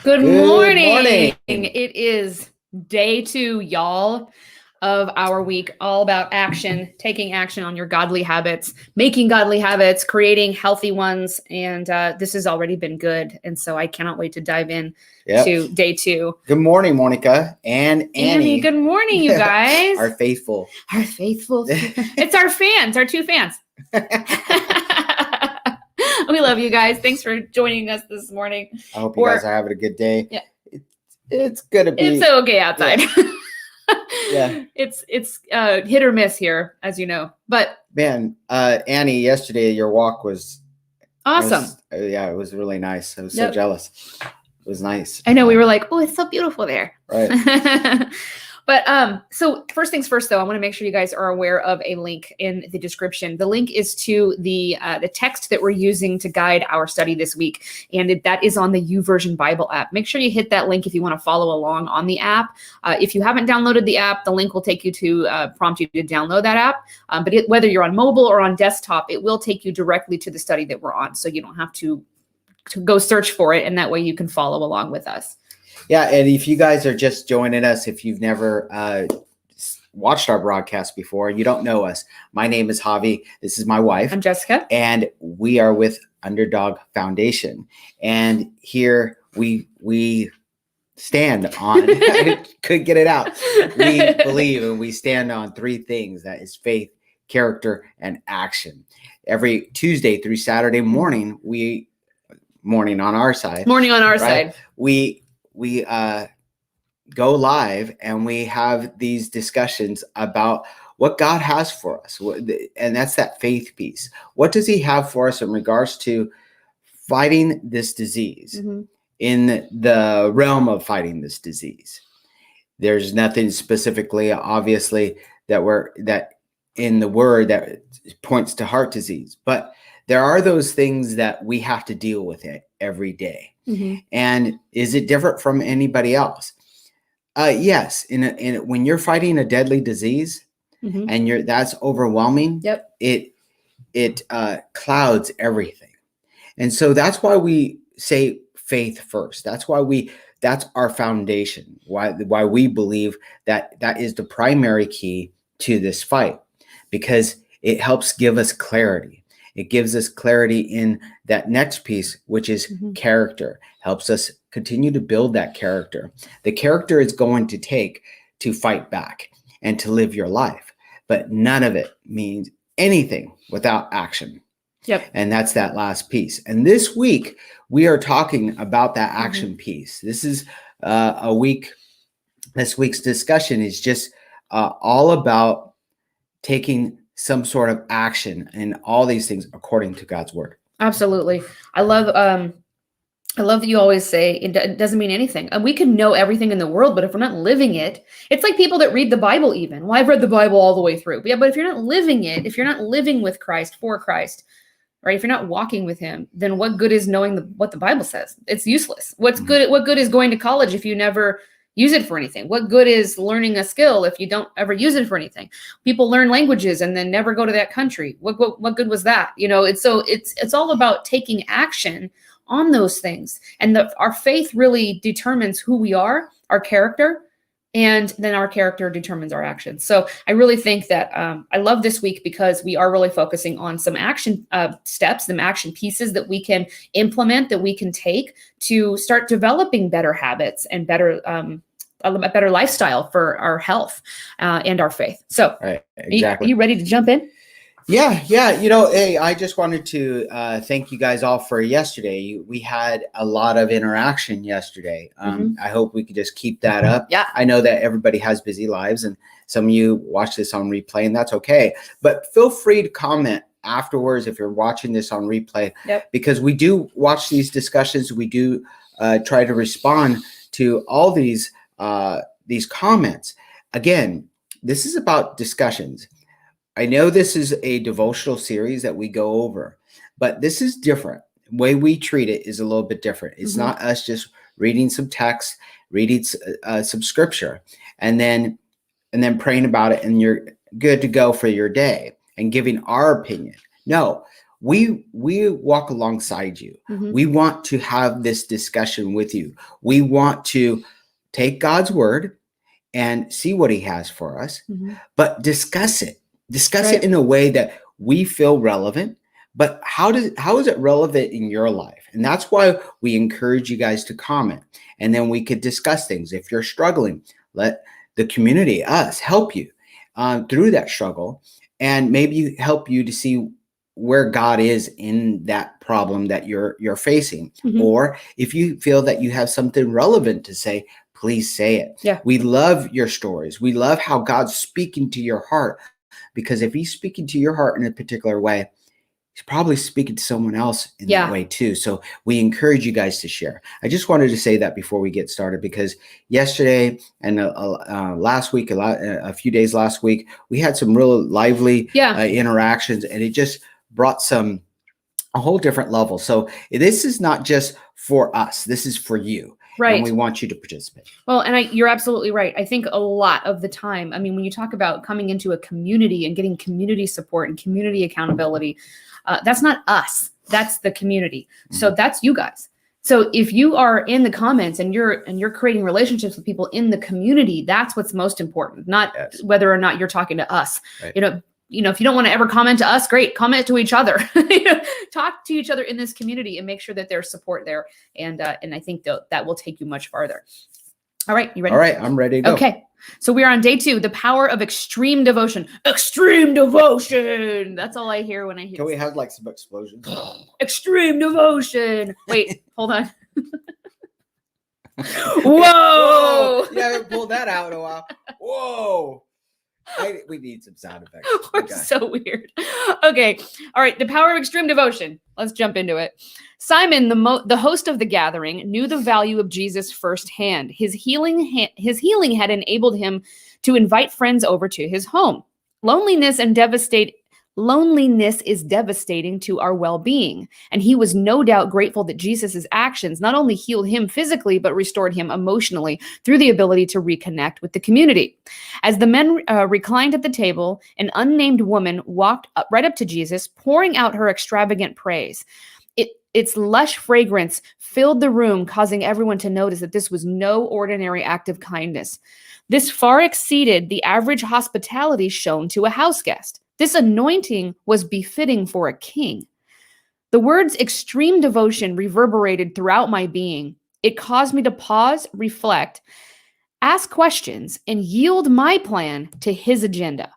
Good morning. It is day 2, y'all, of our week, all about action, taking action on your godly habits, making godly habits, creating healthy ones. And this has already been good. And so I cannot wait to dive in to day 2. Good morning, Monica and Annie. Good morning, you guys. Our faithful. It's our fans, our 2 fans. We love you guys. Thanks for joining us this morning. I hope you guys are having a good day. Yeah. It's gonna be. It's okay outside. Yeah. It's hit or miss here, as you know. But man, Annie, yesterday your walk was awesome. It was really nice. I was so jealous. It was nice. I know, we were like, oh, it's so beautiful there. Right. But so first things first, though, I want to make sure you guys are aware of a link in the description. The link is to the text that we're using to guide our study this week, and that is on the YouVersion Bible app. Make sure you hit that link if you want to follow along on the app. If you haven't downloaded the app, the link will take you to prompt you to download that app. But whether you're on mobile or on desktop, it will take you directly to the study that we're on, so you don't have to go search for it, and that way you can follow along with us. Yeah, and if you guys are just joining us, if you've never watched our broadcast before, you don't know us. My name is Javie. This is my wife. I'm Jessica. And we are with Underdog Foundation. And here we stand on, I couldn't get it out. We believe and we stand on 3 things. That is faith, character, and action. Every Tuesday through Saturday morning, morning on our side. We go live and we have these discussions about what God has for us. And that's that faith piece. What does he have for us in regards to fighting this disease, in the realm of fighting this disease? There's nothing specifically, obviously, that in the word that points to heart disease, but there are those things that we have to deal with it every day. And is it different from anybody else? Yes. When you're fighting a deadly disease and that's overwhelming, it clouds everything. And so that's why we say faith first. That's our foundation. Why we believe that is the primary key to this fight, because it helps give us clarity. It gives us clarity in that next piece, which is character. Helps us continue to build that character. The character is going to take to fight back and to live your life, but none of it means anything without action. And that's that last piece. And this week, we are talking about that action piece. This is this week's discussion is just all about taking some sort of action in all these things according to God's word. Absolutely. I love that you always say it doesn't mean anything. And we can know everything in the world, but if we're not living it, it's like people that read the Bible even. Well, I've read the Bible all the way through. Yeah, but if you're not living it, if you're not living with Christ, for Christ, right? If you're not walking with him, then what good is knowing what the Bible says? It's useless. What good is going to college if you never use it for anything? What good is learning a skill if you don't ever use it for anything? People learn languages and then never go to that country. What good was that? It's all about taking action on those things. And our faith really determines who we are, our character, and then our character determines our actions. So I really think that I love this week because we are really focusing on some action steps, some action pieces that we can implement, that we can take to start developing better habits and a better lifestyle for our health and our faith. So right, exactly. Are you ready to jump in? Yeah. Hey, I just wanted to thank you guys all for yesterday. We had a lot of interaction yesterday. I hope we could just keep that up. Yeah. I know that everybody has busy lives and some of you watch this on replay, and that's okay. But feel free to comment afterwards if you're watching this on replay, because we do watch these discussions. We do try to respond to all these comments. Again, this is about discussions. I know this is a devotional series that we go over, but this is different. The way we treat it is a little bit different. It's not us just reading some text, reading some scripture, and then praying about it, and you're good to go for your day and giving our opinion. No, we walk alongside you. Mhm. We want to have this discussion with you. We want to take God's word and see what he has for us, Mhm. but discuss it. Discuss it Right. in a way that we feel relevant. But how is it relevant in your life? And that's why we encourage you guys to comment, and then we could discuss things. If you're struggling, let the community, us, help you through that struggle, and maybe help you to see where God is in that problem that you're facing. Mhm. Or if you feel that you have something relevant to say, please say it. Yeah. We love your stories. We love how God's speaking to your heart, because if he's speaking to your heart in a particular way, he's probably speaking to someone else in that Yeah. way too. So we encourage you guys to share. I just wanted to say that before we get started, because yesterday and last week, a few days last week, we had some real lively Yeah. interactions, and it just brought a whole different level. So this is not just for us. This is for you. And we Right. want you to participate. Well, and you're absolutely right. I think a lot of the time, I mean, when you talk about coming into a community and getting community support and community accountability, that's not us. That's the community. So that's you guys. So if you are in the comments and you're creating relationships with people in the community, that's what's most important, not Yes. whether or not you're talking to us. Right. If you don't want to ever comment to us, great, comment to each other. Talk to each other in this community and make sure that there's support there. And I think that will take you much farther. All right, you ready? All right, I'm ready to go. Okay, so we are on day 2, the power of extreme devotion. Extreme devotion. That's all I hear when I hear. Can we have like some explosions? Extreme devotion. Wait, hold on. Whoa! You haven't pulled that out in a while. Whoa! We need some sound effects. We're so weird. Okay. All right. The power of extreme devotion. Let's jump into it. Simon, the host of the gathering, knew the value of Jesus firsthand. His healing had enabled him to invite friends over to his home. Loneliness is devastating to our well-being, and he was no doubt grateful that Jesus' actions not only healed him physically, but restored him emotionally through the ability to reconnect with the community. As the men reclined at the table, an unnamed woman walked right up to Jesus, pouring out her extravagant praise. Its lush fragrance filled the room, causing everyone to notice that this was no ordinary act of kindness. This far exceeded the average hospitality shown to a house guest. This anointing was befitting for a king. The words extreme devotion reverberated throughout my being. It caused me to pause, reflect, ask questions, and yield my plan to his agenda.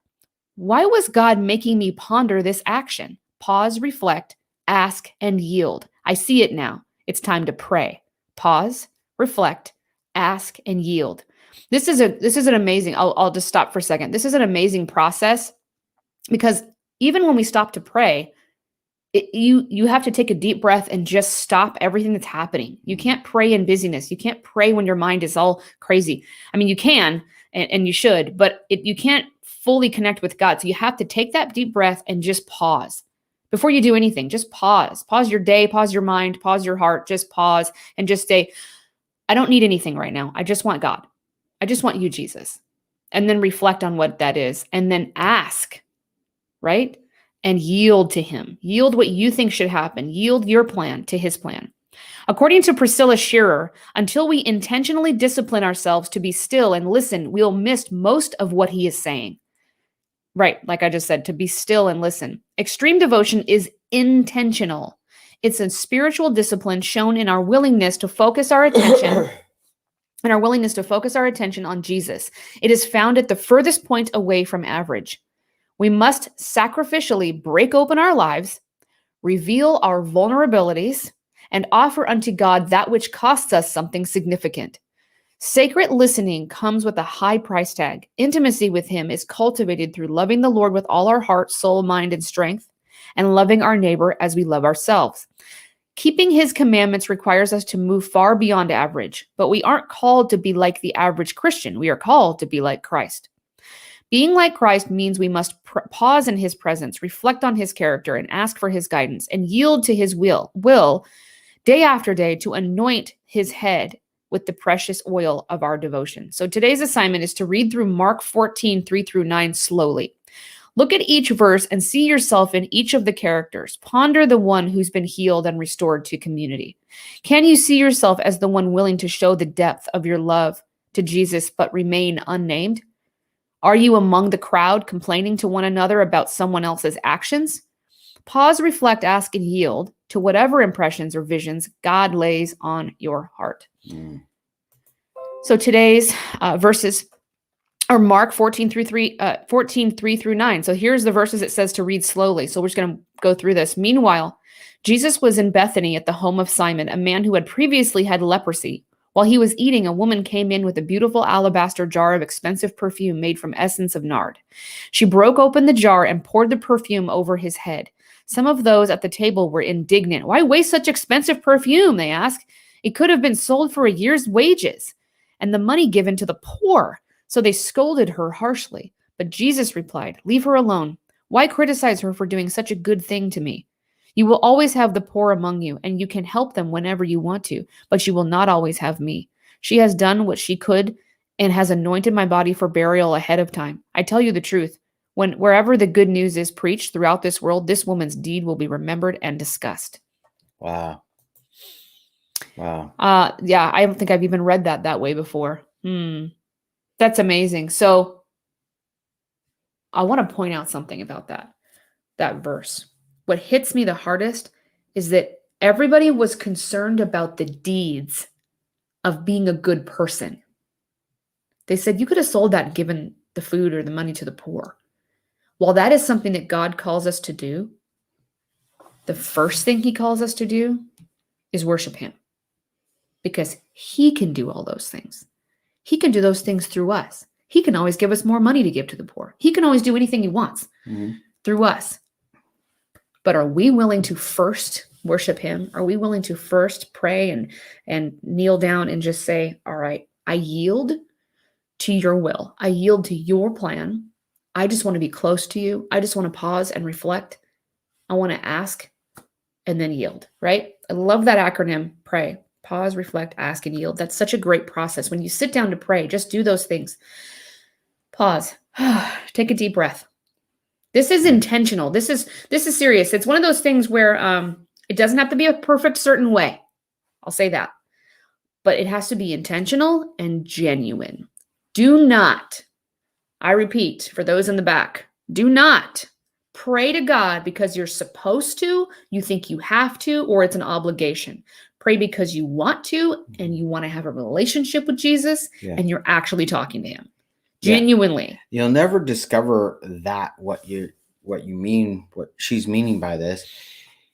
Why was God making me ponder this action? Pause, reflect, ask, and yield. I see it now. It's time to pray. Pause, reflect, ask, and yield. This is an amazing, I'll just stop for a second. This is an amazing process, because even when we stop to pray, you have to take a deep breath and just stop everything that's happening. You can't pray in busyness. You can't pray when your mind is all crazy. I mean, you can, and you should, but you can't fully connect with God. So you have to take that deep breath and just pause. Before you do anything, just pause. Pause your day, pause your mind, pause your heart, just pause and just say, I don't need anything right now. I just want God. I just want you, Jesus. And then reflect on what that is, and then ask, right? And yield to him. Yield what you think should happen. Yield your plan to his plan. According to Priscilla Shearer, until we intentionally discipline ourselves to be still and listen, we'll miss most of what he is saying. Right, like I just said, to be still and listen. Extreme devotion is intentional. It's a spiritual discipline shown in our willingness to focus our attention on Jesus. It is found at the furthest point away from average. We must sacrificially break open our lives, reveal our vulnerabilities, and offer unto God that which costs us something significant. Sacred listening comes with a high price tag. Intimacy with him is cultivated through loving the Lord with all our heart, soul, mind, and strength, and loving our neighbor as we love ourselves. Keeping his commandments requires us to move far beyond average, but we aren't called to be like the average Christian. We are called to be like Christ. Being like Christ means we must pause in his presence, reflect on his character, and ask for his guidance, and yield to his will day after day to anoint his head with the precious oil of our devotion. So today's assignment is to read through Mark 14, 3-9 slowly. Look at each verse and see yourself in each of the characters. Ponder the one who's been healed and restored to community. Can you see yourself as the one willing to show the depth of your love to Jesus but remain unnamed? Are you among the crowd complaining to one another about someone else's actions? Pause, reflect, ask, and yield to whatever impressions or visions God lays on your heart. Mm. So today's verses are Mark 14 through 3 through 9. So here's the verses it says to read slowly. So we're just going to go through this. Meanwhile, Jesus was in Bethany at the home of Simon, a man who had previously had leprosy. While he was eating, a woman came in with a beautiful alabaster jar of expensive perfume made from essence of nard. She broke open the jar and poured the perfume over his head. Some of those at the table were indignant. Why waste such expensive perfume? They asked. It could have been sold for a year's wages and the money given to the poor. So they scolded her harshly. But Jesus replied, "Leave her alone. Why criticize her for doing such a good thing to me? You will always have the poor among you, and you can help them whenever you want to, but you will not always have me. She has done what she could and has anointed my body for burial ahead of time. I tell you the truth. Wherever the good news is preached throughout this world, this woman's deed will be remembered and discussed." Wow. Wow. Yeah, I don't think I've even read that way before. That's amazing. So I want to point out something about that verse. What hits me the hardest is that everybody was concerned about the deeds of being a good person. They said you could have sold that and given the food or the money to the poor. While that is something that God calls us to do, the first thing he calls us to do is worship him, because he can do all those things. He can do those things through us. He can always give us more money to give to the poor. He can always do anything he wants through us. But are we willing to first worship him? Are we willing to first pray and kneel down and just say, all right, I yield to your will. I yield to your plan. I just want to be close to you. I just want to pause and reflect. I want to ask and then yield, right? I love that acronym, pray. Pause, reflect, ask, and yield. That's such a great process. When you sit down to pray, just do those things. Pause. Take a deep breath. This is intentional. This is serious. It's one of those things where it doesn't have to be a perfect certain way. I'll say that. But it has to be intentional and genuine. Do not, I repeat, for those in the back, do not pray to God because you're supposed to, you think you have to, or it's an obligation. Pray because you want to and you want to have a relationship with Jesus and you're actually talking to him. Genuinely. You'll never discover that what she's meaning by this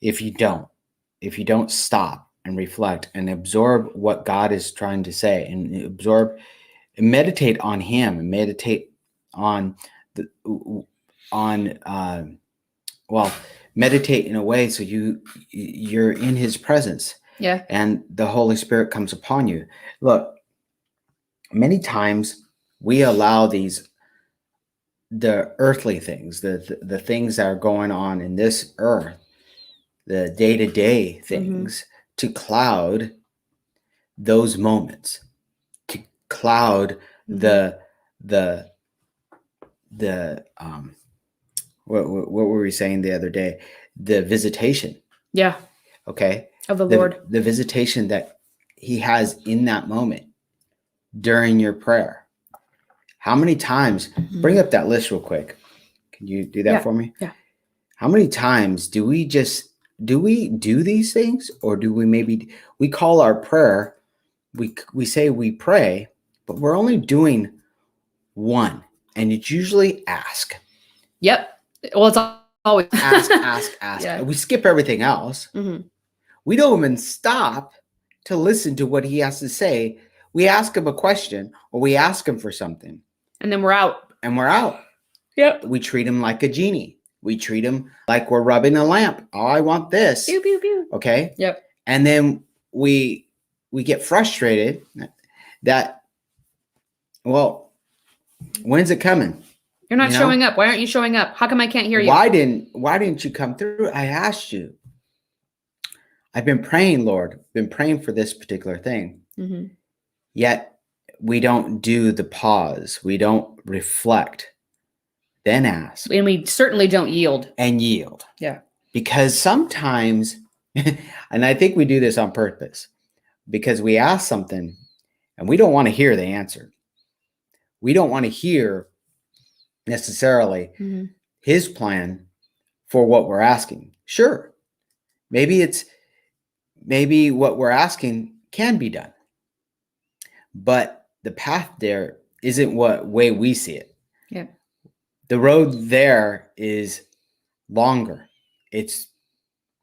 if you don't stop and reflect and absorb what God is trying to say and absorb and meditate on him and meditate on meditate in a way so you're in his presence. Yeah. And the Holy Spirit comes upon you. Look, many times we allow the earthly things, the things that are going on in this earth, the day-to-day things, to cloud those moments, to cloud the what were we saying the other day? The visitation. Yeah. Okay. Of the Lord. The visitation that he has in that moment during your prayer. How many times, bring up that list real quick. Can you do that for me? Yeah. How many times do we do these things, or do we call our prayer, we say we pray, but we're only doing one, and it's usually ask. Yep. Well, it's always ask. Yeah. We skip everything else. We don't even stop to listen to what he has to say. We ask him a question or we ask him for something. And then we're out. Yep. We treat him like a genie. We treat him like we're rubbing a lamp. Oh, I want this. Pew, pew, pew. Okay. Yep. And then we get frustrated that, well, when's it coming? You're not showing up. Why aren't you showing up? How come I can't hear you? Why didn't you come through? I asked you. I've been praying, Lord, for this particular thing. Yet we don't do the pause. We don't reflect then ask, And we certainly don't yield. and yield. Yeah. Because sometimes, and I think we do this on purpose, because we ask something and we don't want to hear the answer. We don't want to hear necessarily his plan for what we're asking. Sure, maybe what we're asking can be done, but the path there isn't what way we see it. Yeah. The road there is longer. It's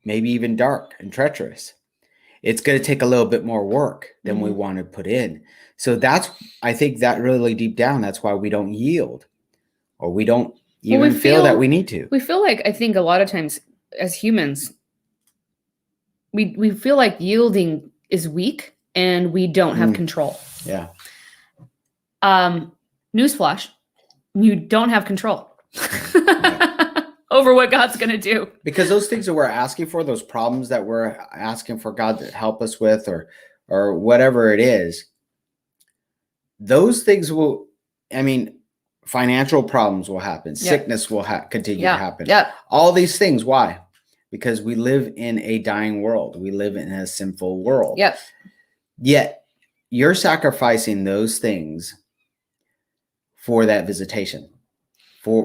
maybe even dark and treacherous. It's going to take a little bit more work than we want to put in. So I think that really deep down, that's why we don't yield, or we don't even feel that we need to. We feel like, I think a lot of times as humans, we feel like yielding is weak and we don't have control. Yeah. Newsflash, you don't have control over what God's going to do. Because those things that we're asking for, those problems that we're asking for God to help us with, or whatever it is, those things will, financial problems will happen. Sickness will continue to happen. Yeah. All these things. Why? Because we live in a dying world. We live in a sinful world. Yep. Yet you're sacrificing those things for that visitation.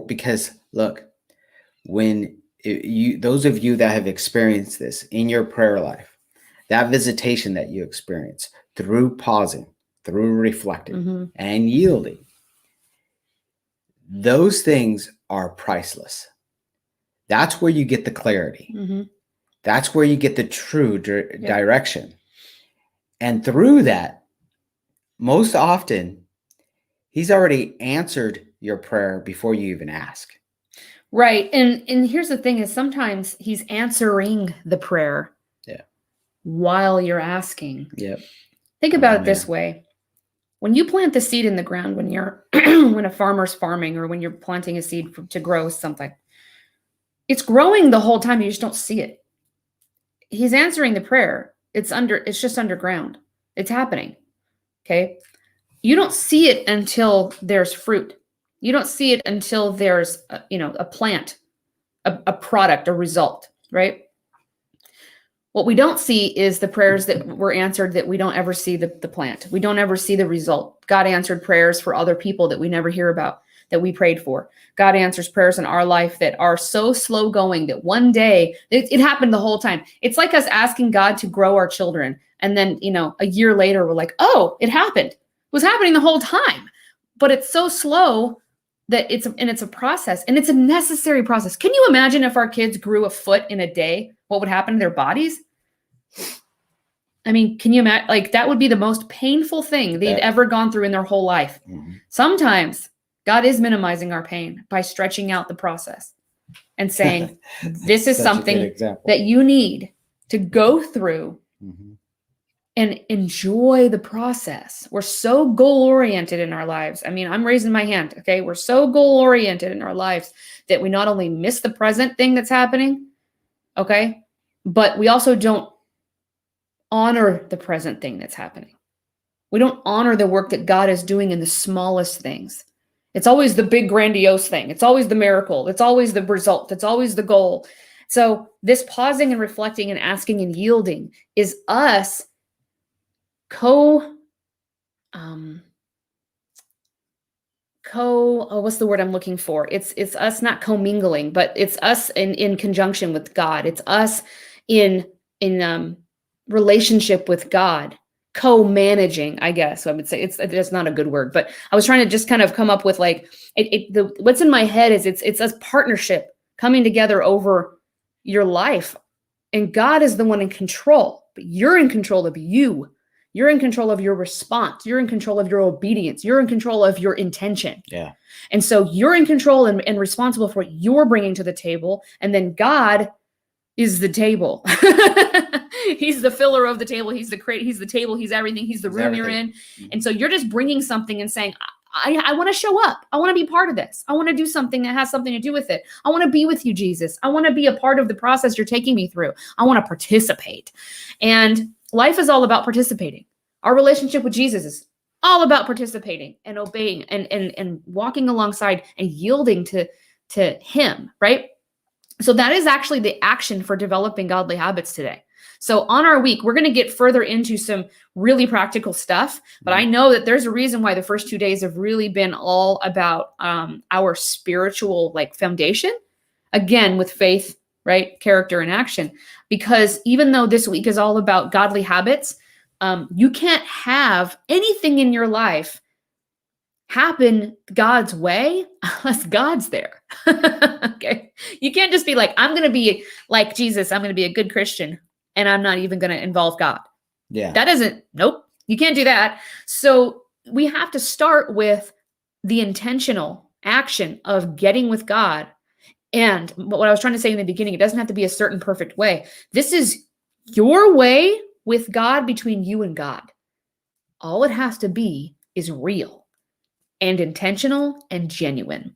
Because look, when those of you that have experienced this in your prayer life, that visitation that you experience through pausing, through reflecting and yielding, those things are priceless. That's where you get the clarity. That's where you get the true direction. And through that, most often, he's already answered your prayer before you even ask. Right. And here's the thing is sometimes he's answering the prayer while you're asking. Yep. Think about it this way. When you plant the seed in the ground, when you're when a farmer's farming, or when you're planting a seed to grow something, it's growing the whole time. You just don't see it. He's answering the prayer. It's just underground. It's happening. Okay. You don't see it until there's fruit. You don't see it until there's a plant, a product, a result, right? What we don't see is the prayers that were answered that we don't ever see the plant. We don't ever see the result. God answered prayers for other people that we never hear about, that we prayed for. God answers prayers in our life that are so slow going that one day, it happened the whole time. It's like us asking God to grow our children. And then, a year later, we're like, oh, it happened. It was happening the whole time. But it's so slow that it's a process, and it's a necessary process. Can you imagine if our kids grew a foot in a day, what would happen to their bodies? Can you imagine? Like, that would be the most painful thing they'd ever gone through in their whole life. Sometimes God is minimizing our pain by stretching out the process and saying, this is something that you need to go through and enjoy the process. We're so goal-oriented in our lives. I'm raising my hand, okay? We're so goal-oriented in our lives that we not only miss the present thing that's happening, okay? But we also don't honor the present thing that's happening. We don't honor the work that God is doing in the smallest things. It's always the big grandiose thing. It's always the miracle. It's always the result. It's always the goal. So this pausing and reflecting and asking and yielding is us what's the word I'm looking for? It's us not commingling, but it's us in conjunction with God. It's us in relationship with God, co-managing, I guess. So I would say that's not a good word, but I was trying to just kind of come up with what's in my head is it's us partnership coming together over your life, and God is the one in control, but you're in control of you. You're in control of your response. You're in control of your obedience. You're in control of your intention. Yeah. And so you're in control and responsible for what you're bringing to the table. And then God is the table. He's the filler of the table. He's the table. He's everything. He's the room you're in. And so you're just bringing something and saying, I want to show up. I want to be part of this. I want to do something that has something to do with it. I want to be with you, Jesus. I want to be a part of the process you're taking me through. I want to participate. And life is all about participating. Our relationship with Jesus is all about participating and obeying and walking alongside and yielding to to him, right? So that is actually the action for developing godly habits today. So on our week, we're going to get further into some really practical stuff, but I know that there's a reason why the first 2 days have really been all about our spiritual like foundation, again, with faith, right? Character and action, because even though this week is all about godly habits, you can't have anything in your life happen God's way unless God's there. Okay. You can't just be like, I'm going to be like Jesus. I'm going to be a good Christian and I'm not even going to involve God. Yeah. That doesn't, nope. You can't do that. So we have to start with the intentional action of getting with God. And what I was trying to say in the beginning, it doesn't have to be a certain perfect way. This is your way with God between you and God. All it has to be is real and intentional and genuine.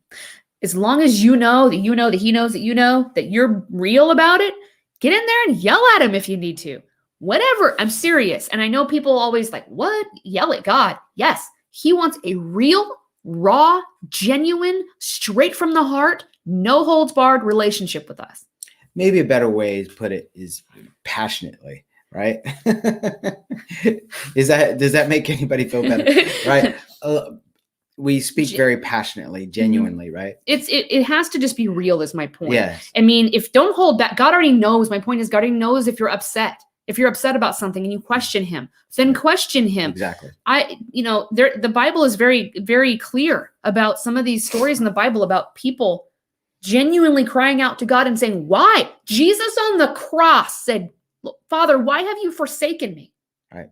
As long as you know that he knows that you know that you're real about it, get in there and yell at him if you need to. Whatever. I'm serious. And I know people always like, what? Yell at God. Yes. He wants a real, raw, genuine, straight from the heart, no holds barred relationship with us. Maybe a better way to put it is passionately, right? Does that make anybody feel better? Right. We speak very passionately, genuinely, right? It has to just be real is my point. Yes. I mean, don't hold back. God already knows. My point is God already knows if you're upset. If you're upset about something and you question him, then question him. Exactly. The Bible is very, very clear about some of these stories in the Bible about people genuinely crying out to God and saying, why? Jesus on the cross said, Father, why have you forsaken me? Right.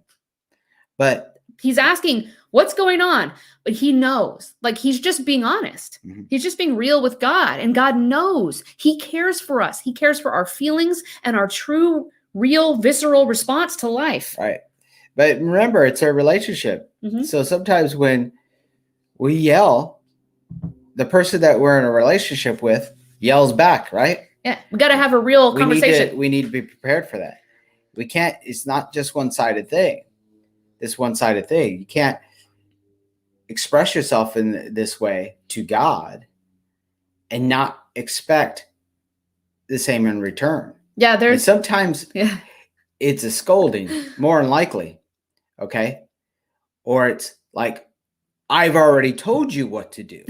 But he's asking, what's going on? But he knows, like he's just being honest. Mm-hmm. He's just being real with God, and God knows he cares for us. He cares for our feelings and our true, real, visceral response to life. Right. But remember, it's a relationship. Mm-hmm. So sometimes when we yell, the person that we're in a relationship with yells back, right? Yeah. We got to have a real conversation. We need to be prepared for that. We can't, it's not just one-sided thing. This one-sided thing. You can't express yourself in this way to God and not expect the same in return. Yeah, and sometimes it's a scolding, more than likely. Okay. Or it's like, I've already told you what to do.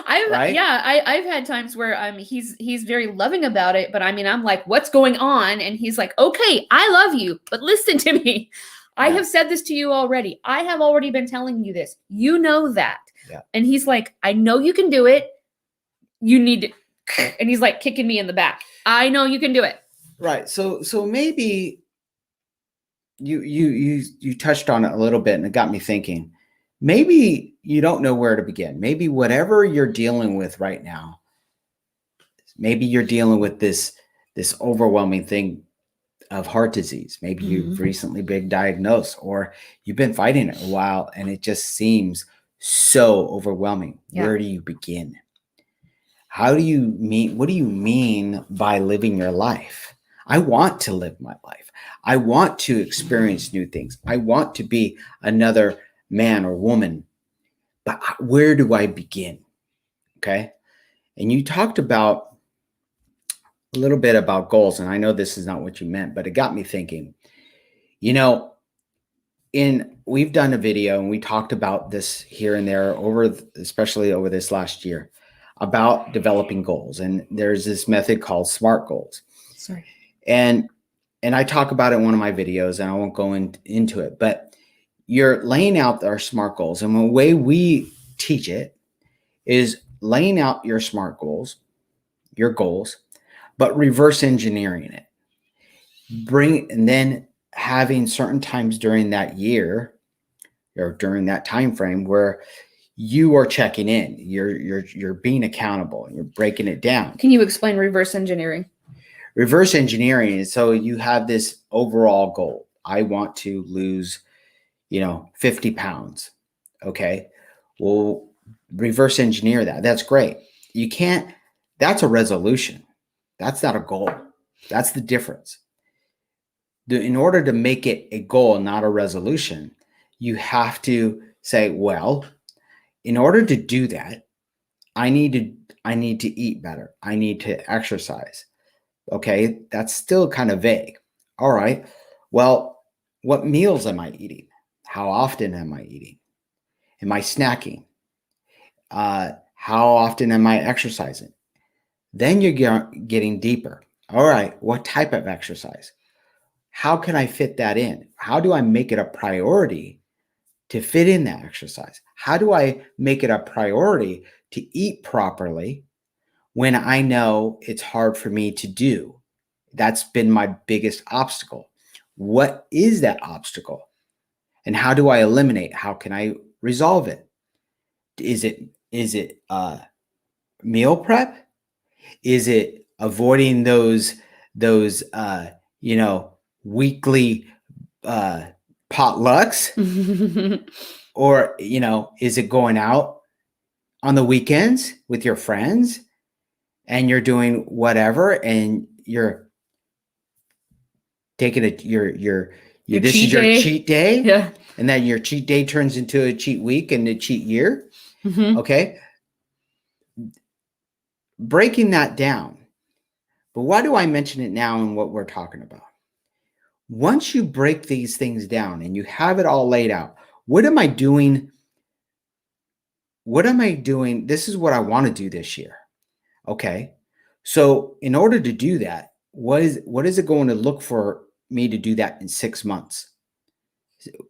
I've had times where he's very loving about it, but I mean, I'm like, what's going on? And he's like, okay, I love you, but listen to me. I have said this to you already. I have already been telling you this. You know that. Yeah. And he's like, I know you can do it. You need to. And he's like kicking me in the back. I know you can do it. Right. So maybe you touched on it a little bit and it got me thinking. Maybe you don't know where to begin. Maybe whatever you're dealing with right now, maybe you're dealing with this overwhelming thing of heart disease. Maybe you've recently been diagnosed, or you've been fighting it a while and it just seems so overwhelming. Yeah. Where do you begin? What do you mean by living your life? I want to live my life. I want to experience new things. I want to be another man or woman, but where do I begin? Okay. And you talked about a little bit about goals, and I know this is not what you meant, but it got me thinking. We've done a video and we talked about this here and there especially over this last year, about developing goals. And there's this method called SMART goals. Sorry. And I talk about it in one of my videos, and I won't go into it, but you're laying out our SMART goals. And the way we teach it is laying out your SMART goals, your goals, but reverse engineering it. And then having certain times during that year or during that time frame where you are checking in, you're being accountable, and you're breaking it down. Can you explain reverse engineering? Reverse engineering is, so you have this overall goal. I want to lose 50 pounds. Okay. Well, reverse engineer that. That's great. That's a resolution. That's not a goal. That's the difference. In order to make it a goal, not a resolution, you have to say, well, in order to do that, I need to eat better. I need to exercise. Okay, that's still kind of vague. All right. Well, what meals am I eating? How often am I eating? Am I snacking? How often am I exercising? Then you're getting deeper. All right, what type of exercise? How can I fit that in? How do I make it a priority to fit in that exercise? How do I make it a priority to eat properly when I know it's hard for me to do? That's been my biggest obstacle. What is that obstacle? And how do I eliminate? How can I resolve it? Is it meal prep? Is it avoiding those weekly potlucks? Or is it going out on the weekends with your friends and you're doing whatever and you're taking Your this cheat is your day. cheat day? Yeah. And then your cheat day turns into a cheat week and a cheat year. Mm-hmm. Okay. Breaking that down. But why do I mention it now and what we're talking about? Once you break these things down and you have it all laid out, what am I doing? What am I doing? This is what I want to do this year. Okay. So in order to do that, what is it going to look for me to do that in 6 months?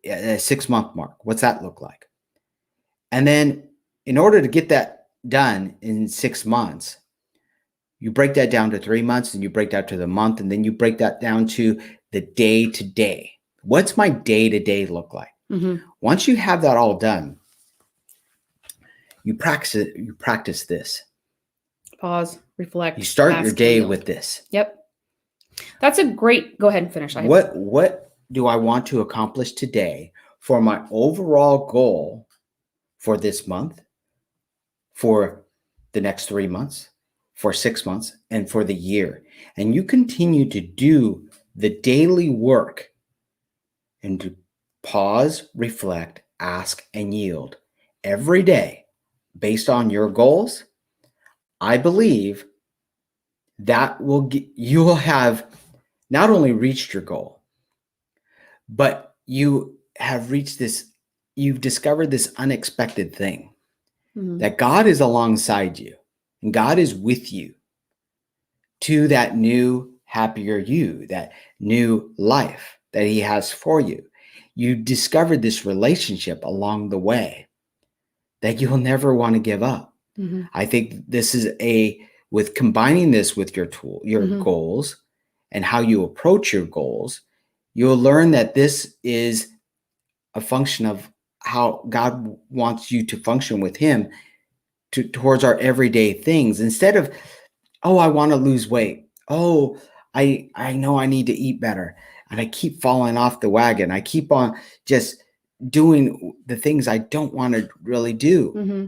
A 6-month mark. What's that look like? And then in order to get that done in 6 months, you break that down to 3 months and you break that to the month, and then you break that down to the day to day. What's my day to day look like? Mm-hmm. Once you have that all done, you practice it. You practice this. Pause, reflect. You start your day yield. with this. Yep. That's a great, go ahead and finish. What do I want to accomplish today for my overall goal for this month, for the next 3 months, for 6 months, and for the year? And you continue to do the daily work and to pause, reflect, ask, and yield every day based on your goals. I believe that you will have not only reached your goal, but you have reached this, you've discovered this unexpected thing, Mm-hmm. that God is alongside you and God is with you to that new, happier you, that new life that He has for you. You discovered this relationship along the way that you'll never want to give up. Mm-hmm. I think this is with combining this with your Mm-hmm. goals and how you approach your goals, you'll learn that this is a function of how God wants you to function with Him towards our everyday things. Instead of, oh, I want to lose weight. Oh, I know I need to eat better. And I keep falling off the wagon. I keep on just doing the things I don't want to really do. Mm-hmm.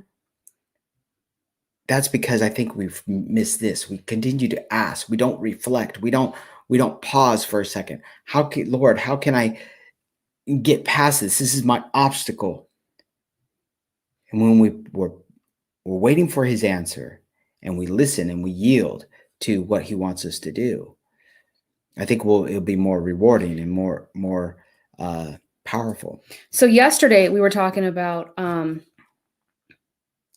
That's because I think we've missed this. We continue to ask. We don't reflect. We don't pause for a second. Lord, how can I get past this? This is my obstacle. And when we're waiting for His answer and we listen and we yield to what He wants us to do, I think it'll be more rewarding and more powerful. So yesterday we were talking about,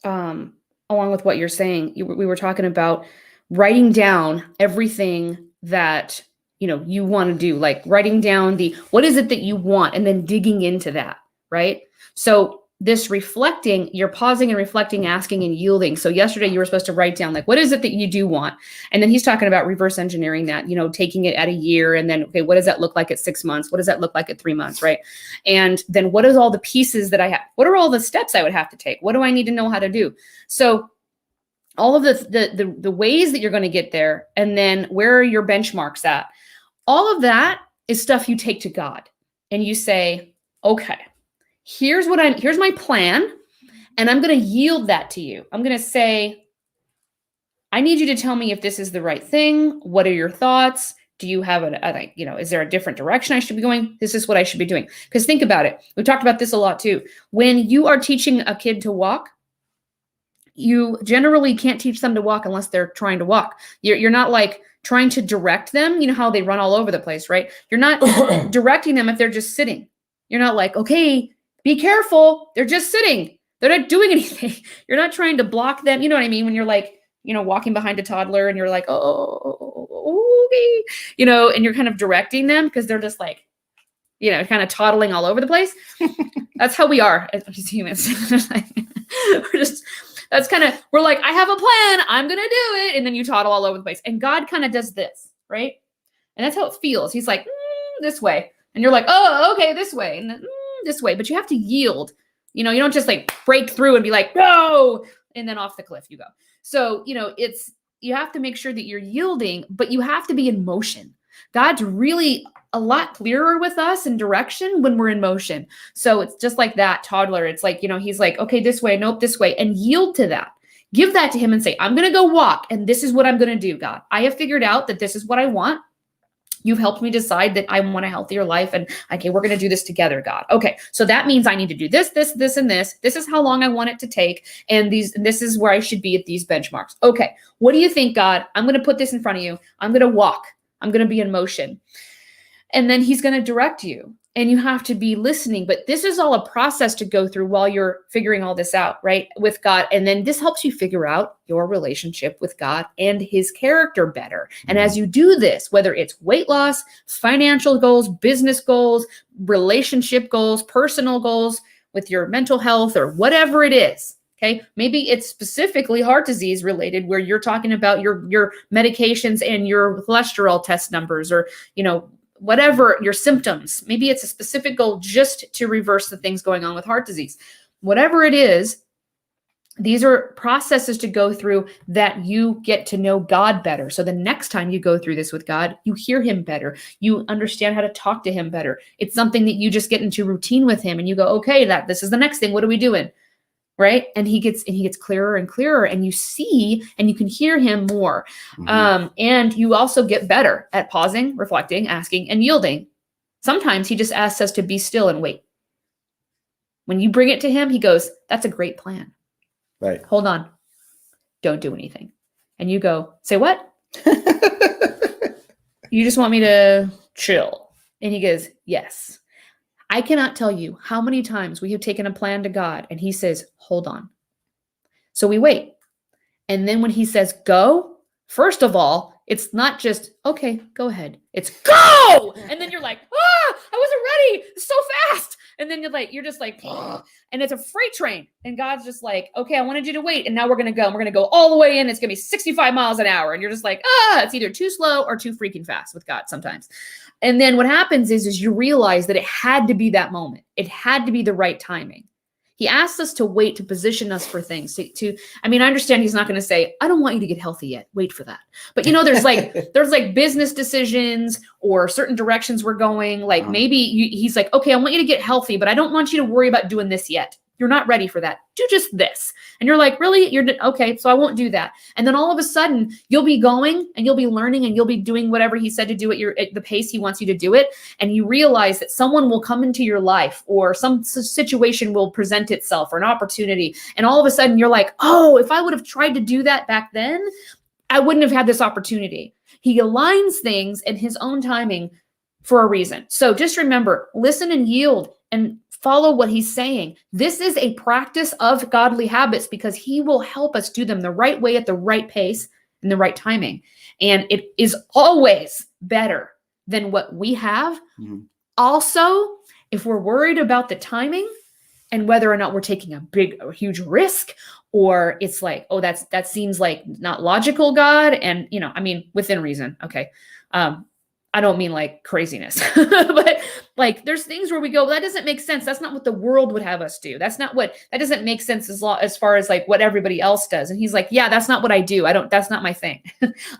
along with what you're saying, we were talking about writing down everything that you want to do, like writing down what is it that you want, and then digging into that, right? So this reflecting, you're pausing and reflecting, asking and yielding. So yesterday you were supposed to write down, like, what is it that you do want? And then he's talking about reverse engineering that, taking it at a year, and then, okay, what does that look like at 6 months? What does that look like at 3 months, right? And then what is all the pieces that I have? What are all the steps I would have to take? What do I need to know how to do? So all of the ways that you're going to get there, and then where are your benchmarks at? All of that is stuff you take to God and you say, okay, here's my plan, and I'm going to yield that to you. I'm going to say, I need you to tell me if this is the right thing. What are your thoughts? Do you have is there a different direction I should be going? This is what I should be doing. Because think about it. We've talked about this a lot too. When you are teaching a kid to walk, you generally can't teach them to walk unless they're trying to walk. You're not like trying to direct them. You know how they run all over the place, right? You're not directing them if they're just sitting. You're not like, okay, be careful. They're just sitting. They're not doing anything. You're not trying to block them. You know what I mean? When you're like, walking behind a toddler and you're like, oh, okay, and you're kind of directing them because they're just like, kind of toddling all over the place. That's how we are as humans. We're like, I have a plan. I'm going to do it. And then you toddle all over the place. And God kind of does this, right? And that's how it feels. He's like, this way. And you're like, oh, okay, this way. And then, this way. But you have to yield. You don't just like break through and be like, no, and then off the cliff you go. So, you have to make sure that you're yielding, but you have to be in motion. God's really a lot clearer with us in direction when we're in motion. So it's just like that toddler. It's like, he's like, okay, this way, nope, this way, and yield to that. Give that to him and say, I'm going to go walk. And this is what I'm going to do, God. I have figured out that this is what I want. You've helped me decide that I want a healthier life. And okay, we're going to do this together, God. Okay. So that means I need to do this, this, this, and this. This is how long I want it to take. And this is where I should be at these benchmarks. Okay. What do you think, God? I'm going to put this in front of you. I'm going to walk. I'm going to be in motion. And then he's going to direct you. And you have to be listening. But this is all a process to go through while you're figuring all this out, right, with God. And then this helps you figure out your relationship with God and his character better. And as you do this, whether it's weight loss, financial goals, business goals, relationship goals, personal goals with your mental health or whatever it is, okay, maybe it's specifically heart disease related where you're talking about your medications and your cholesterol test numbers or, whatever your symptoms. Maybe it's a specific goal just to reverse the things going on with heart disease. Whatever it is, these are processes to go through that you get to know God better. So the next time you go through this with God, you hear him better. You understand how to talk to him better. It's something that you just get into routine with him and you go, okay, this is the next thing. What are we doing? Right. And he gets clearer and clearer and you see, and you can hear him more. Mm-hmm. And you also get better at pausing, reflecting, asking, and yielding. Sometimes he just asks us to be still and wait. When you bring it to him, he goes, that's a great plan. Right. Hold on. Don't do anything. And you go, say what? You just want me to chill. And he goes, yes. I cannot tell you how many times we have taken a plan to God and he says, hold on. So we wait. And then when he says, go, first of all, it's not just, okay, go ahead. It's go. And then you're like, I wasn't ready. It's so fast. And then you're just like, and it's a freight train. And God's just like, okay, I wanted you to wait. And now we're going to go. And we're going to go all the way in. It's going to be 65 miles an hour. And you're just like, it's either too slow or too freaking fast with God sometimes. And then what happens is you realize that it had to be that moment. It had to be the right timing. He asks us to wait to position us for things. I understand he's not going to say, I don't want you to get healthy yet. Wait for that. But there's like business decisions or certain directions we're going. Like maybe he's like, okay, I want you to get healthy, but I don't want you to worry about doing this yet. You're not ready for that. Do just this. And you're like, really? Okay, so I won't do that. And then all of a sudden you'll be going and you'll be learning and you'll be doing whatever he said to do at the pace he wants you to do it. And you realize that someone will come into your life or some situation will present itself or an opportunity. And all of a sudden you're like, oh, if I would have tried to do that back then, I wouldn't have had this opportunity. He aligns things in his own timing for a reason. So just remember, listen and yield and follow what he's saying. This is a practice of godly habits because he will help us do them the right way at the right pace and the right timing. And it is always better than what we have. Mm-hmm. Also, if we're worried about the timing and whether or not we're taking a huge risk, or it's like, oh, that seems like not logical, God. And, within reason. Okay. I don't mean like craziness, but like there's things where we go, well, that doesn't make sense. That's not what the world would have us do. That doesn't make sense as far as like what everybody else does. And he's like, yeah, that's not what I do. that's not my thing.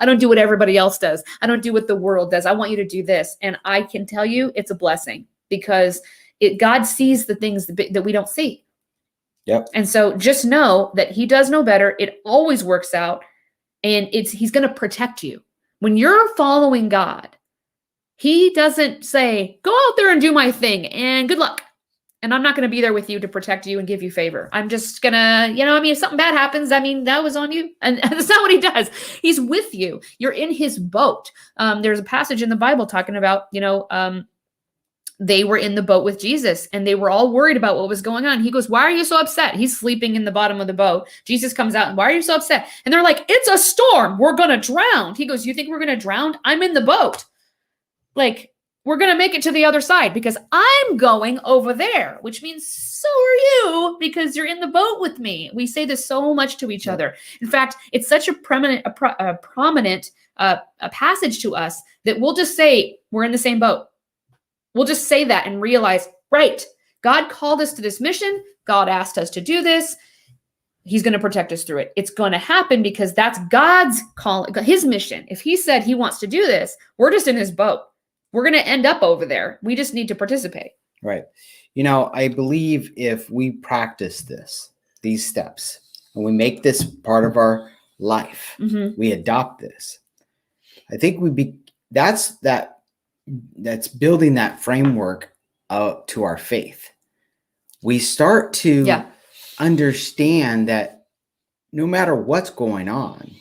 I don't do what everybody else does. I don't do what the world does. I want you to do this. And I can tell you it's a blessing because God sees the things that we don't see. Yep. And so just know that he does know better. It always works out and he's going to protect you. When you're following God, he doesn't say, go out there and do my thing and good luck. And I'm not going to be there with you to protect you and give you favor. I'm just going to, if something bad happens, that was on you. And that's not what he does. He's with you. You're in his boat. There's a passage in the Bible talking about, they were in the boat with Jesus and they were all worried about what was going on. He goes, why are you so upset? He's sleeping in the bottom of the boat. Jesus comes out and why are you so upset? And they're like, it's a storm. We're going to drown. He goes, you think we're going to drown? I'm in the boat. Like, we're going to make it to the other side because I'm going over there, which means so are you because you're in the boat with me. We say this so much to each other. In fact, it's such a prominent passage to us that we'll just say we're in the same boat. We'll just say that and realize, right, God called us to this mission. God asked us to do this. He's going to protect us through it. It's going to happen because that's God's call, his mission. If he said he wants to do this, we're just in his boat. We're going to end up over there. We just need to participate. Right. I believe if we practice these steps, and we make this part of our life, we adopt this. I think that's building that framework to our faith. We start to understand that no matter what's going on,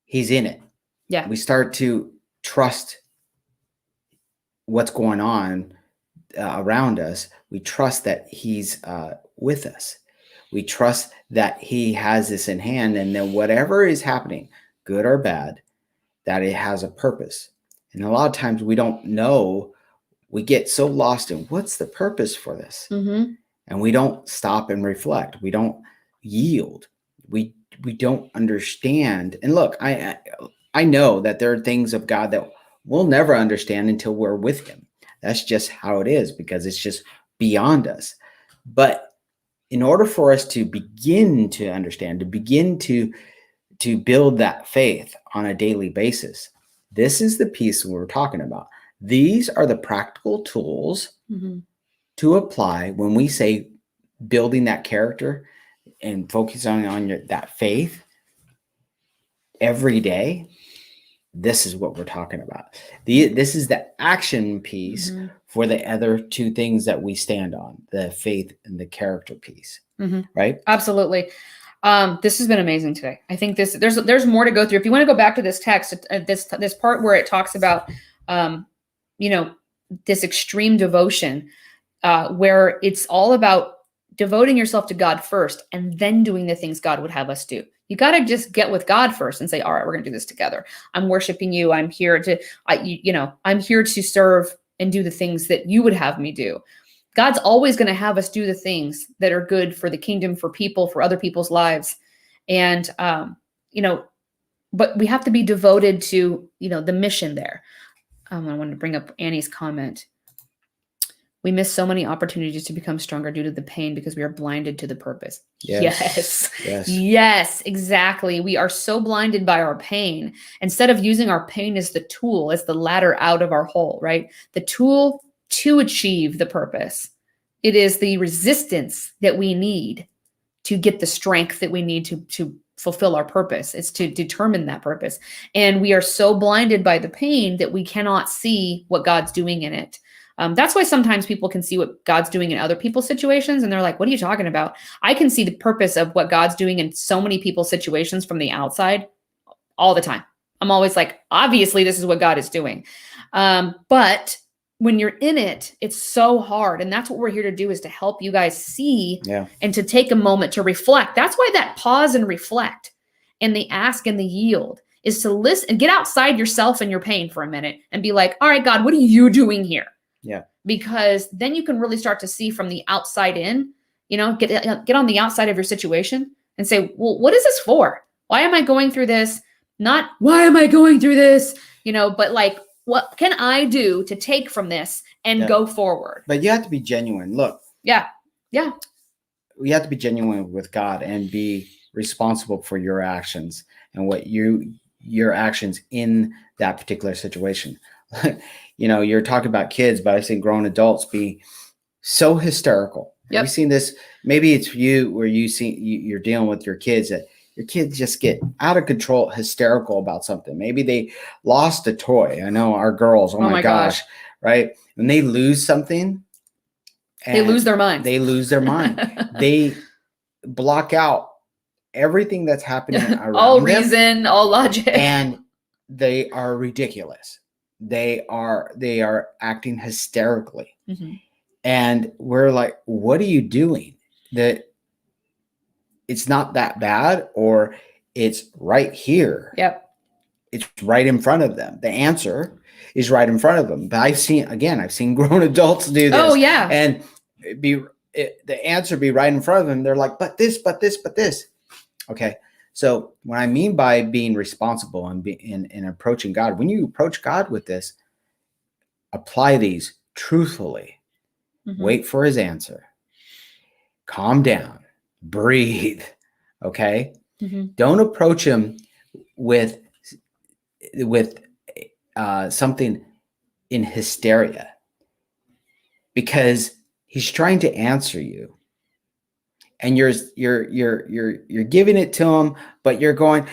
he's in it. Yeah. We start to trust what's going on around us. We trust that he's with us. We trust that he has this in hand, and then whatever is happening, good or bad, that it has a purpose. And a lot of times we don't know. We get so lost in what's the purpose for this, and we don't stop and reflect. We don't yield. We don't understand. And look, I know that there are things of God that we'll never understand until we're with him. That's just how it is because it's just beyond us. But in order for us to begin to understand, to begin to build that faith on a daily basis, this is the piece we're talking about. These are the practical tools to apply when we say building that character and focusing on that faith every day. This is what we're talking about. This is the action piece for the other two things that we stand on, the faith and the character piece, right? Absolutely. This has been amazing today. I think there's more to go through. If you want to go back to this text, this part where it talks about, this extreme devotion, where it's all about devoting yourself to God first and then doing the things God would have us do. You got to just get with God first and say, all right, we're going to do this together. I'm worshiping you. I'm here I'm here to serve and do the things that you would have me do. God's always going to have us do the things that are good for the kingdom, for people, for other people's lives. And, but we have to be devoted to, the mission there. I wanted to bring up Annie's comment. We miss so many opportunities to become stronger due to the pain because we are blinded to the purpose. Yes, exactly. We are so blinded by our pain. Instead of using our pain as the tool, as the ladder out of our hole, right? The tool to achieve the purpose. It is the resistance that we need to get the strength that we need to fulfill our purpose. It's to determine that purpose. And we are so blinded by the pain that we cannot see what God's doing in it. That's why sometimes people can see what God's doing in other people's situations. And they're like, what are you talking about? I can see the purpose of what God's doing in so many people's situations from the outside all the time. I'm always like, obviously, this is what God is doing. But when you're in it, it's so hard. And that's what we're here to do, is to help you guys see and to take a moment to reflect. That's why that pause and reflect and the ask and the yield is to listen and get outside yourself and your pain for a minute and be like, all right, God, what are you doing here? Yeah. Because then you can really start to see from the outside in, get on the outside of your situation and say, well, what is this for? Why am I going through this? Not why am I going through this? But like, what can I do to take from this and go forward? But you have to be genuine. Look. Yeah. We have to be genuine with God and be responsible for your actions and what your actions in that particular situation. You're talking about kids, but I've seen grown adults be so hysterical. Yep. Have you seen this? Maybe it's you where you're dealing with your kids, that your kids just get out of control, hysterical about something. Maybe they lost a toy. I know our girls, oh my gosh, right? When they lose something, They lose their minds. They lose their mind. They block out everything that's happening around all them, reason, all logic. and they are ridiculous. They are acting hysterically. Mm-hmm. And we're like, what are you doing? That it's not that bad, or it's right here. Yep. It's right in front of them. The answer is right in front of them. But I've seen grown adults do this. Oh yeah. And the answer be right in front of them. They're like, but this. Okay. So what I mean by being responsible and in approaching God, when you approach God with this, apply these truthfully. Mm-hmm. Wait for his answer. Calm down. Breathe. Okay. Mm-hmm. Don't approach him with something in hysteria, because he's trying to answer you, and you're giving it to him, but you're going,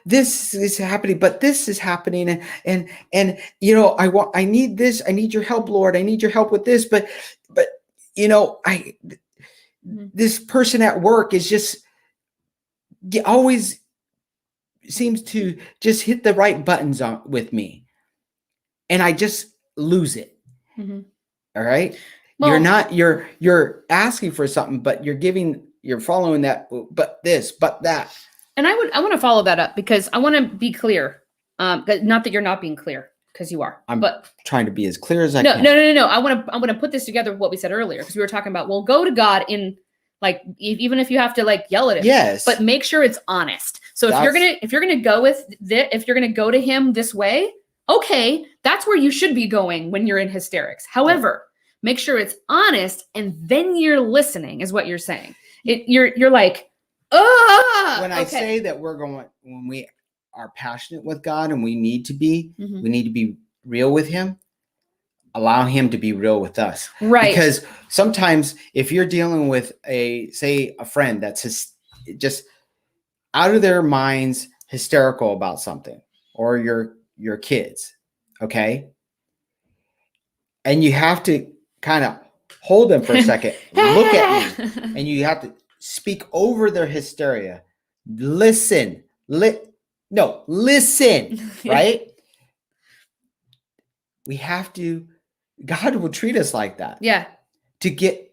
this is happening, but this is happening, and I need this, I need your help, Lord, I need your help with this, but this person at work is just always seems to just hit the right buttons on with me, and I just lose it. Mm-hmm. All right. Well, you're asking for something, but you're following that, but this, but that. And I want to follow that up, because I want to be clear. Not that you're not being clear, because you are. But trying to be as clear as I can. No. I want to put this together with what we said earlier, because we were talking about, well, go to God in, like, even if you have to, like, yell at him. Yes. But make sure it's honest. So if you're gonna go with this, if you're gonna go to him this way, okay, that's where you should be going when you're in hysterics. However, make sure it's honest, and then you're listening, is what you're saying. You're like, oh. When I say that when we are passionate with God and we need to be real with him, allow him to be real with us. Right. Because sometimes if you're dealing with a friend that's just out of their minds, hysterical about something, or your kids, okay? And you have to kind of hold them for a second, look at me, and you have to speak over their hysteria. Listen, right? We have to, God will treat us like that. Yeah. To get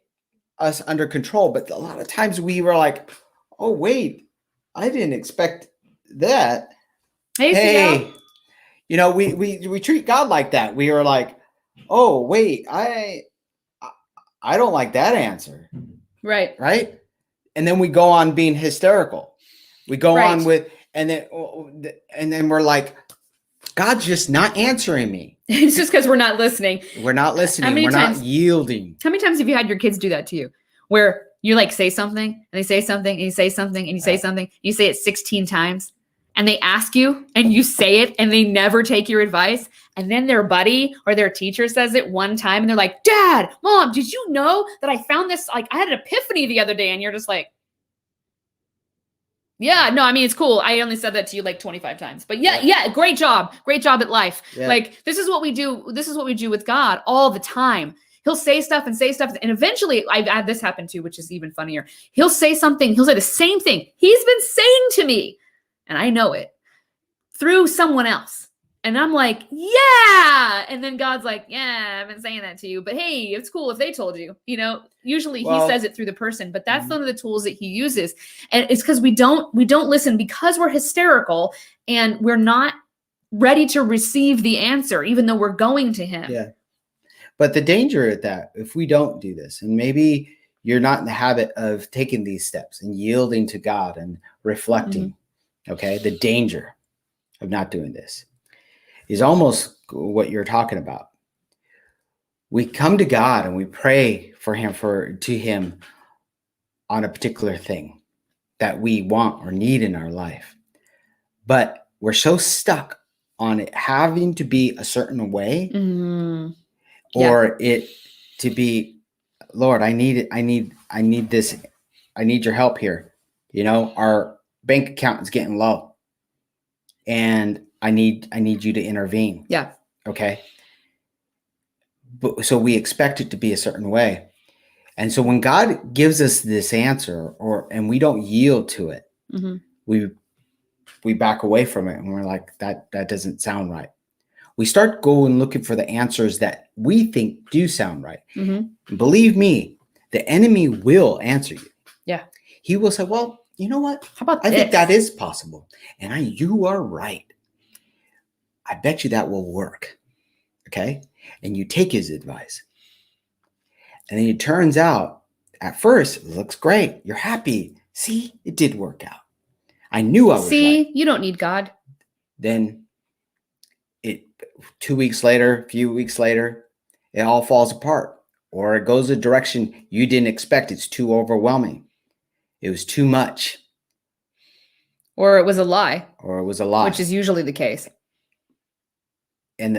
us under control. But a lot of times we were like, oh, wait, I didn't expect that. Hey, we treat God like that. We were like, oh, wait, I don't like that answer. Right. Right. And then we go on being hysterical. We go on with, and then we're like, God's just not answering me. It's just because we're not listening. We're not listening. We're not yielding. How many times have you had your kids do that to you? Where you like say something and they say something and you say something and you say something, and you say it 16 times, and they ask you and you say it and they never take your advice. And then their buddy or their teacher says it one time and they're like, Dad, Mom, did you know that I found this? Like, I had an epiphany the other day. And you're just like, yeah, no, I mean, it's cool. I only said that to you like 25 times, but yeah, great job. Great job at life. Yeah. Like, this is what we do. This is what we do with God all the time. He'll say stuff. And eventually I've had this happen too, which is even funnier. He'll say something. He'll say the same thing he's been saying to me, and I know it, through someone else. And I'm like, yeah. And then God's like, yeah, I've been saying that to you, but hey, it's cool if they told you, usually he says it through the person, but that's one of the tools that he uses. And it's because we don't listen, because we're hysterical and we're not ready to receive the answer, even though we're going to him. Yeah. But the danger at that, if we don't do this, and maybe you're not in the habit of taking these steps and yielding to God and reflecting, okay, the danger of not doing this is almost what you're talking about. We come to God and we pray to him on a particular thing that we want or need in our life. But we're so stuck on it having to be a certain way, or it to be, Lord, I need it. I need this. I need your help here. Our bank account is getting low and I need you to intervene. Yeah. Okay. But so we expect it to be a certain way. And so when God gives us this answer and we don't yield to it, Mm-hmm. we back away from it and we're like, that doesn't sound right. We start going looking for the answers that we think do sound right. Mm-hmm. Believe me, the enemy will answer you. Yeah. He will say, well, you know what? How about I this? think that is possible. And you are right. I bet you that will work. Okay. And you take his advice. And then it turns out at first, it looks great. You're happy. See, it did work out. I knew I was right. You don't need God. Then 2 weeks later, a few weeks later, it all falls apart. Or it goes a direction you didn't expect. It's too overwhelming. It was too much. Or it was a lie. Which is usually the case. And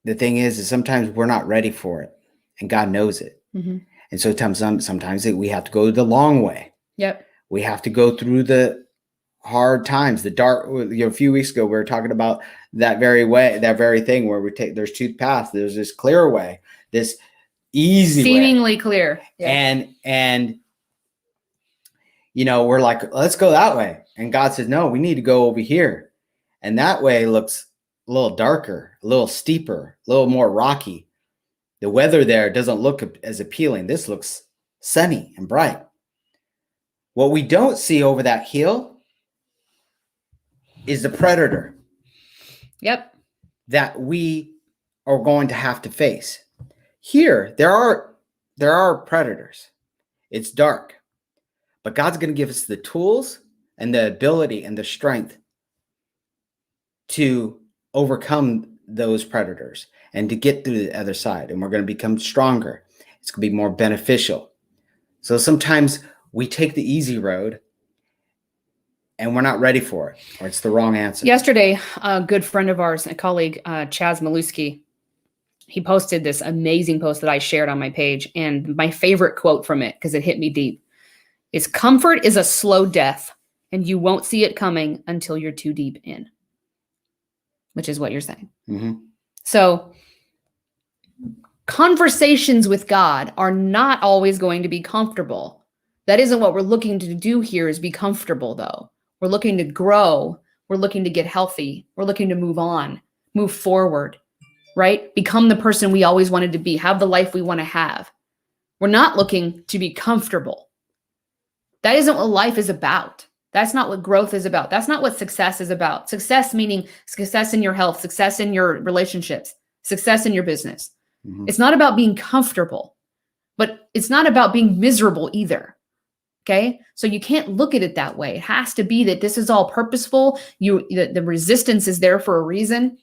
the thing is sometimes we're not ready for it. And God knows it. Mm-hmm. And so sometimes we have to go the long way. Yep. We have to go through the hard times, the dark. A few weeks ago, we were talking about that very thing where there's two paths. There's this clear way, this easy seemingly way. Clear. Yeah. And we're like, let's go that way. And God says, no, we need to go over here. And that way looks a little darker, a little steeper, a little more rocky. The weather there doesn't look as appealing. This looks sunny and bright. What we don't see over that hill is the predator. Yep. That we are going to have to face. Here, there are predators. It's dark. But God's going to give us the tools and the ability and the strength to overcome those predators and to get through the other side. And we're going to become stronger. It's going to be more beneficial. So sometimes we take the easy road and we're not ready for it, or it's the wrong answer. Yesterday, a good friend of ours, a colleague, Chaz Maluski, he posted this amazing post that I shared on my page. And my favorite quote from it, because it hit me deep, is comfort is a slow death and you won't see it coming until you're too deep in, which is what you're saying. Mm-hmm. So conversations with God are not always going to be comfortable. That isn't what we're looking to do here, is be comfortable, though. We're looking to grow. We're looking to get healthy. We're looking to move on, move forward, right? Become the person we always wanted to be, have the life we want to have. We're not looking to be comfortable. That isn't what life is about. That's not what growth is about. That's not what success is about. Success meaning success in your health, success in your relationships, success in your business. Mm-hmm. It's not about being comfortable, but it's not about being miserable either. Okay. So you can't look at it that way. It has to be that this is all purposeful. The resistance is there for a reason.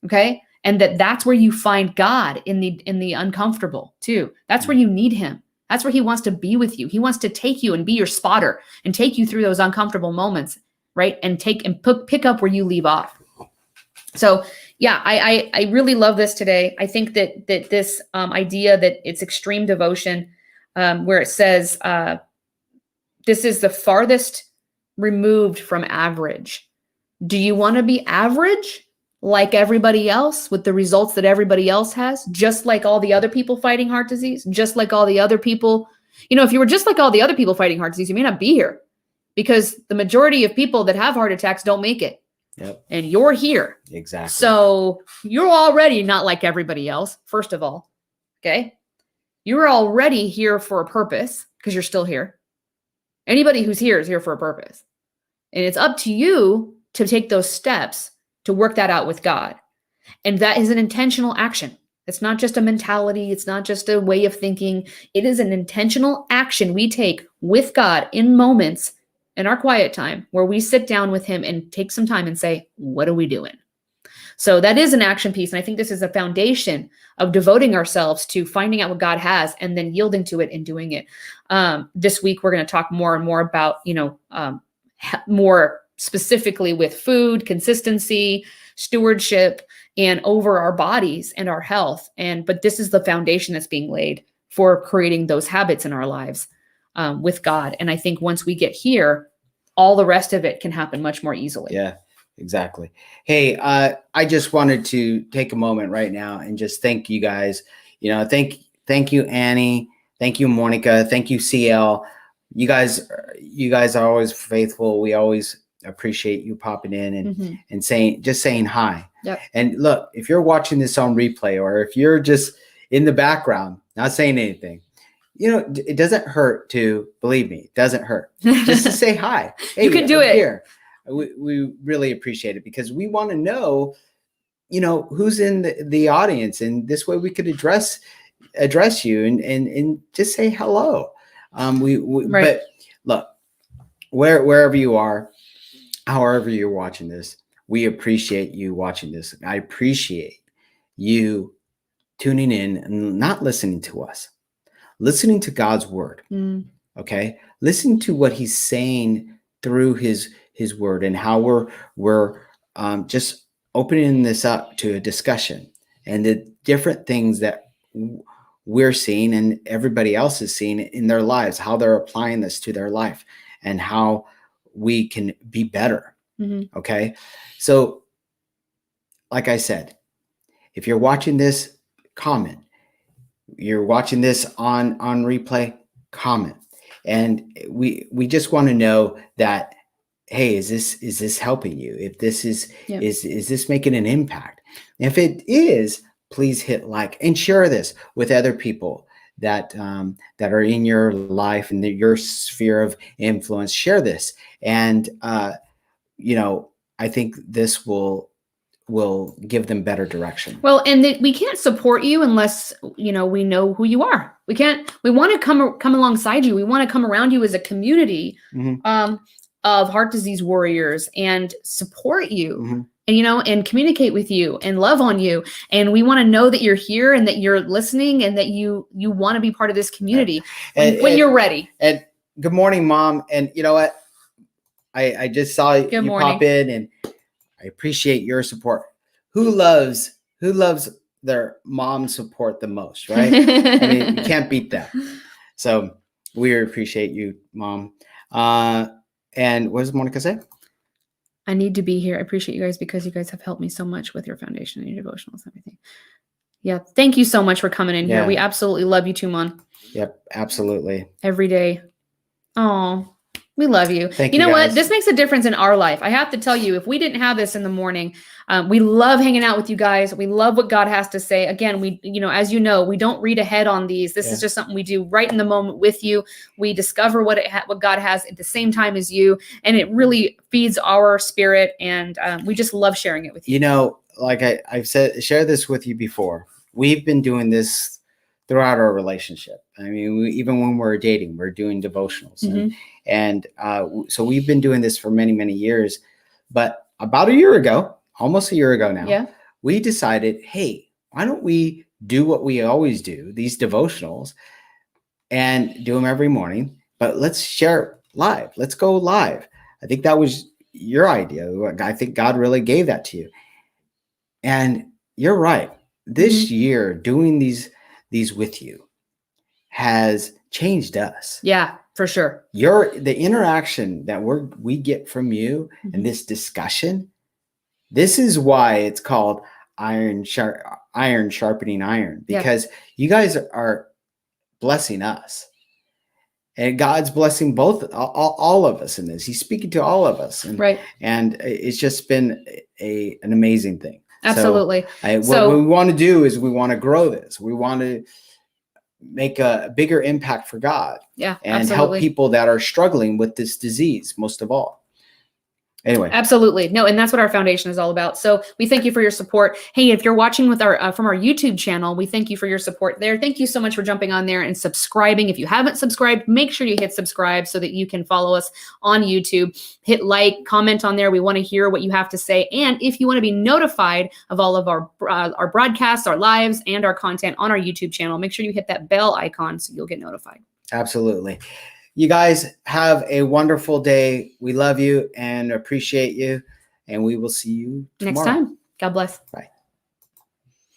Okay. And that's where you find God in the uncomfortable too. That's where you need him. That's where he wants to be with you. He wants to take you and be your spotter and take you through those uncomfortable moments, right? And pick up where you leave off. So yeah, I really love this today. I think that this idea that it's extreme devotion, where it says, this is the farthest removed from average. Do you want to be average like everybody else with the results that everybody else has? Just like all the other people fighting heart disease? Just like all the other people? If you were just like all the other people fighting heart disease, you may not be here, because the majority of people that have heart attacks don't make it. Yep. And you're here. Exactly. So you're already not like everybody else, first of all. Okay. You're already here for a purpose because you're still here. Anybody who's here is here for a purpose. And it's up to you to take those steps to work that out with God. And that is an intentional action. It's not just a mentality. It's not just a way of thinking. It is an intentional action we take with God in moments in our quiet time where we sit down with him and take some time and say, what are we doing? So that is an action piece. And I think this is a foundation of devoting ourselves to finding out what God has and then yielding to it and doing it. This week, we're going to talk more and more about, more specifically with food, consistency, stewardship, and over our bodies and our health. But this is the foundation that's being laid for creating those habits in our lives with God. And I think once we get here, all the rest of it can happen much more easily. Yeah. Exactly. Hey, I just wanted to take a moment right now and just thank you guys. Thank you, Annie. Thank you, Monica. Thank you, CL. You guys are always faithful. We always appreciate you popping in and saying hi. Yep. And look, if you're watching this on replay, or if you're just in the background, not saying anything, it doesn't hurt to, believe me, it doesn't hurt just to say hi. Hey, you can do I'm it. Here. We really appreciate it, because we want to know, who's in the audience, and this way we could address you and just say hello. Right. But look, wherever you are, however you're watching this, we appreciate you watching this. I appreciate you tuning in and not listening to us, listening to God's word. Okay, listening to what He's saying through His word, and how we're just opening this up to a discussion, and the different things that we're seeing and everybody else is seeing in their lives, how they're applying this to their life, and how we can be better. Okay. So like I said, if you're watching this, comment. You're watching this on replay, comment. And we just want to know that, hey, is this helping you? If this is this making an impact? If it is, please hit like and share this with other people that are in your life and your sphere of influence. Share this, and I think this will give them better direction. Well, and we can't support you unless we know who you are. We want to come alongside you. We want to come around you as a community of heart disease warriors and support you. And and communicate with you and love on you. And we want to know that you're here and that you're listening and that you want to be part of this community when you're ready. And good morning, Mom. And you know what? I just saw you pop in, and I appreciate your support. Who loves their mom support the most, right? I mean, you can't beat that. So we appreciate you, Mom. And what does Monica say? I need to be here. I appreciate you guys because you guys have helped me so much with your foundation and your devotionals and everything. Yeah. Thank you so much for coming in here. We absolutely love you too, Mom. Yep. Absolutely. Every day. Oh, we love you. Thank you. You know guys. what? This makes a difference in our life. I have to tell you, if we didn't have this in the morning, we love hanging out with you guys. We love what God has to say. Again, as you know, we don't read ahead on these. This is just something we do right in the moment with you. We discover what God has at the same time as you, and it really feeds our spirit. And we just love sharing it with you. Like I've shared this with you before. We've been doing this throughout our relationship. I mean, even when we're dating, we're doing devotionals. And so we've been doing this for many, many years. But about a year ago, almost a year ago now, we decided, hey, why don't we do what we always do, these devotionals, and do them every morning, but let's share live. Let's go live. I think that was your idea. I think God really gave that to you. And you're right. This year, doing these with you has changed us. Yeah, for sure. The interaction that we get from you and this discussion, this is why it's called iron sharpening iron, because you guys are blessing us, and God's blessing all of us in this. He's speaking to all of us, and it's just been an amazing thing. Absolutely. So what we want to do is we want to grow this. We want to make a bigger impact for God. Yeah, and help people that are struggling with this disease most of all. Anyway. Absolutely. No, and that's what our foundation is all about. So we thank you for your support. Hey, if you're watching with from our YouTube channel, we thank you for your support there. Thank you so much for jumping on there and subscribing. If you haven't subscribed, make sure you hit subscribe so that you can follow us on YouTube. Hit like, comment on there. We want to hear what you have to say. And if you want to be notified of all of our broadcasts, our lives, and our content on our YouTube channel, make sure you hit that bell icon so you'll get notified. Absolutely. You guys have a wonderful day. We love you and appreciate you. And we will see you tomorrow. Next time. God bless. Bye.